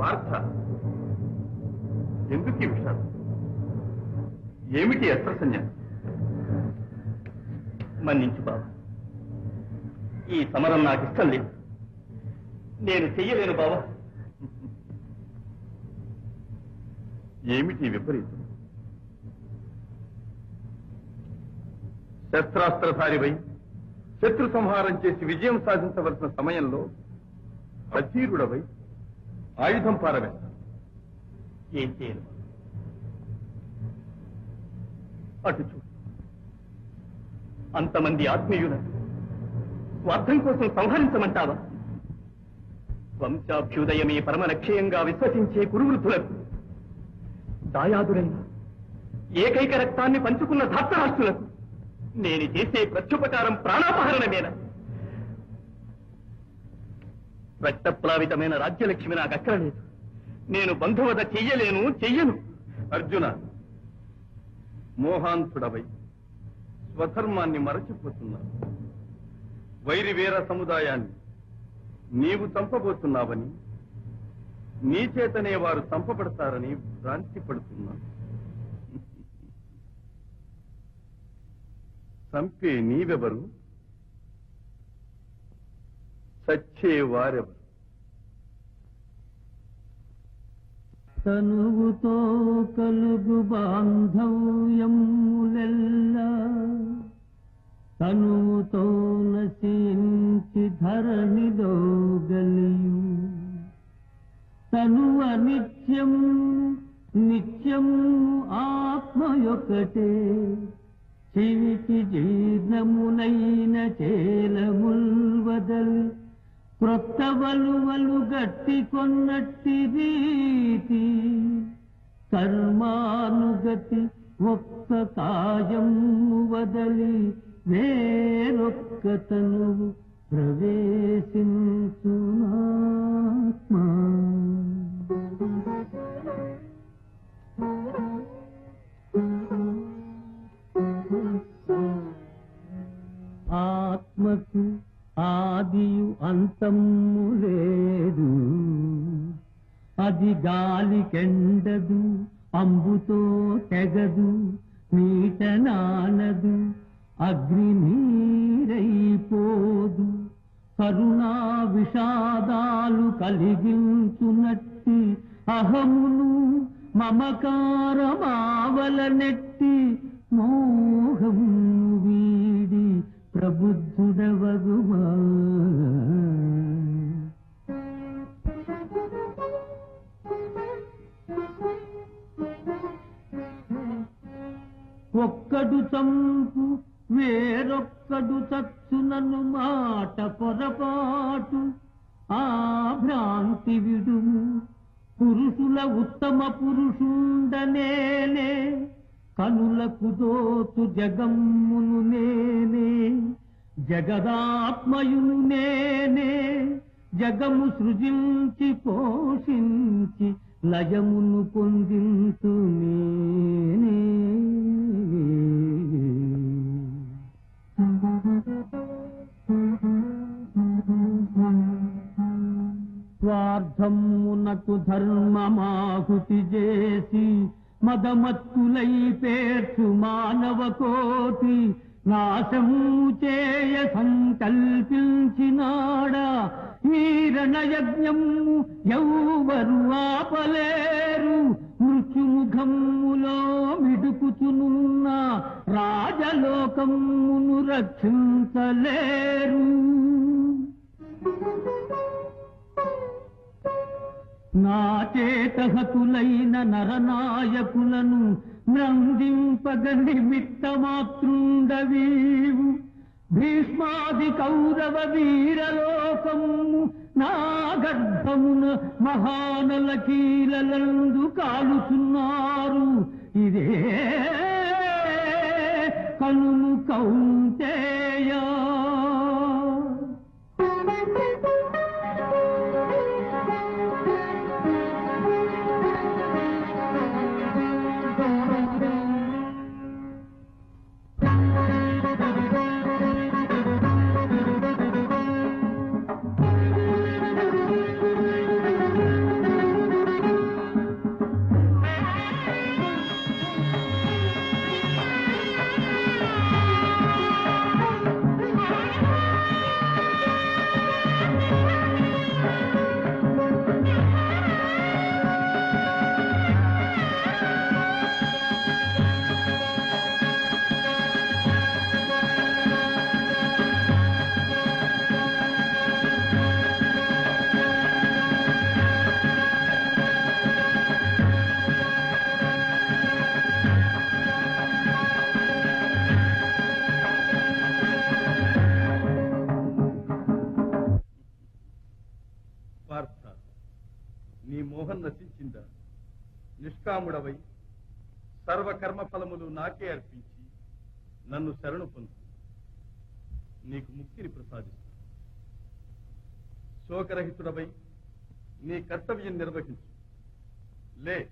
పార్థ, ఎందుకు ఈ విషాదం? ఏమిటి అస్త్ర సన్యాసం? మన్నించు బాబా, ఈ సమరం నాకు ఇష్టం లేదు. నేను చెయ్యలేను బాబా. ఏమిటి విపరీతం? శస్త్రాస్త్రధారివై శత్రు సంహారం చేసి విజయం సాధించవలసిన సమయంలో అధీరుడవై ఆయుధం పారవేస్తాను. ఏం చేయను? అటు చూడు, అంతమంది ఆత్మీయులను స్వార్థం కోసం సంహరించమంటావా? వంశాభ్యుదయమే పరమ లక్ష్యంగా విశ్వసించే కురువృద్ధులకు, దాయాదులైన ఏకైక రక్తాన్ని పంచుకున్న ధార్తరాష్ట్రులకు నేను చేసే ప్రత్యుపకారం ప్రాణాపహరణమేనా? రక్తప్లావితమైన రాజ్యలక్ష్మి నాకు అక్కరలేదు. నేను బంధువద చెయ్యను. అర్జున, మోహాంతుడవై స్వధర్మాన్ని మరచిపోతున్నావు. వైరివేర సముదాయాన్ని నీవు చంపబోతున్నావని, నీ చేతనే వారు చంపబడతారని భ్రాంతి పడుతున్నాను. చంపే నీవెవరు? చచ్చే వారెవరు? తనువుతో కలుగు బాంధవ్యములెల్లా తనువుతో నశించి ధరణిలో గలియు. తనువ నిత్యం నిత్యం ఆత్మయొకటే, చివికి జీర్ణమునైన చేలముల్వదల్ క్రొత్త వలువలు గట్టి కొన్నట్టి రీతి. కర్మానుగతి ఒక్క కాయము వదలి వేరొక్క తనువు ప్రవేశించునాత్మా. ఆత్మకు ఆదియు అంతము లేదు, అది గాలికెండదు, అంబుతో తెగదు, నీట నానదు, అగ్ని నీరైపోదు. కరుణా విషాదాలు కలిగించునట్టి అహమును మమకారమావల నెట్టి మోహం వీడి ప్రబుద్ధుడవగుమా. ఒక్కడు చంపు వేరొక్కడు చచ్చునను మాట పొరపాటు. ఆ భ్రాంతి విడుము, పురుషుల ఉత్తమ పురుషుండనేనే. కనులకు దోతు జగమ్మును నేనే, జగదాత్మయును నేనే. జగము సృజించి పోషించి లయమును పొందించు నేనే. స్వార్థమునకు ధర్మమాహుతి చేసి మదమత్తులై పేర్చు మానవ కోటి. నాశము చేయ సంకల్పించినాడా ఈ రణయజ్ఞము ఎవ్వరు ఆపలేరు. మృత్యుముఖములో మిడుకుచునున్న రాజలోకమును రక్షించలేరు. నా చేతహతులైన నరనాయకులను నందింపగ నిమిత్తమాతృండవీవు. భీష్మాది కౌరవ వీరలోకము నా గర్భమున మహానల కీలలందు కాలుచున్నారు. ఇదే కనుము కౌంతేయా. నిష్కాముడవై సర్వకర్మ ఫలములు నాకే అర్పించి నన్ను శరణు పొందు. నీకు ముక్తిని ప్రసాదిస్తాను. శోకరహితుడవై నీ కర్తవ్యం నిర్వహించు. లే.